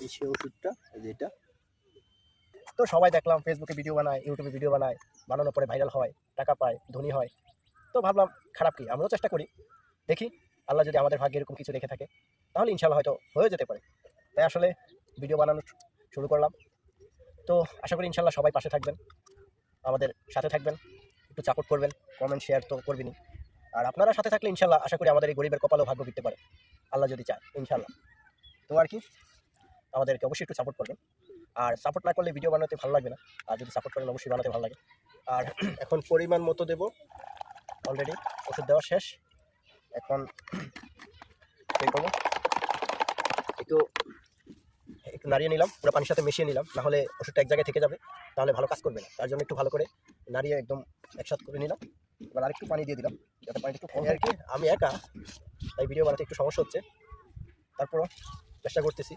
এই সে ওষুধটা, এই যে এটা। তো সবাই দেখলাম ফেসবুকে ভিডিও বানায়, ইউটিউবে ভিডিও বানায়, বানানোর পরে ভাইরাল হয়, টাকা পায়, ধনী হয়। তো ভাবলাম খারাপ কি, আমরাও চেষ্টা করি, দেখি আল্লাহ যদি আমাদের ভাগ্যে এরকম কিছু রেখে থাকে তাহলে ইনশাল্লাহ হয়তো হয়ে যেতে পারে। তাই আসলে ভিডিও বানানো শুরু করলাম। তো আশা করি ইনশাল্লাহ সবাই পাশে থাকবেন, আমাদের সাথে থাকবেন, একটু সাপোর্ট করবেন, কমেন্ট শেয়ার তো করবেনই। আর আপনারা সাথে থাকলে ইনশাল্লাহ আশা করি আমাদের এই গরিবের কপালেও ভাগ্য ফিরতে পারে, আল্লাহ যদি চায় ইনশাল্লাহ। তো আর কি, আমাদেরকে অবশ্যই একটু সাপোর্ট করবেন। আর সাপোর্ট না করলে ভিডিও বানাতে ভালো লাগবে না, আর যদি সাপোর্ট করেন অবশ্যই বানাতে ভালো লাগে। আর এখন পরিমাণ মতো দেব। অলরেডি ওষুধ দেওয়া শেষ। এখন এই করবো, একটু একটু নাড়িয়ে নিলাম, পুরো পানির সাথে মিশিয়ে নিলাম, নাহলে ওষুধটা এক জায়গায় থেকে যাবে, তাহলে ভালো কাজ করবে না। তার জন্য একটু ভালো করে নাড়িয়ে একদম একসাথে করে নিলাম। এবার আরেকটু পানি দিয়ে দিলাম, যাতে পানিটা একটু কম আর কি। আমি একা, তাই ভিডিও বানাতে একটু সমস্যা হচ্ছে, তারপরও চেষ্টা করতেছি।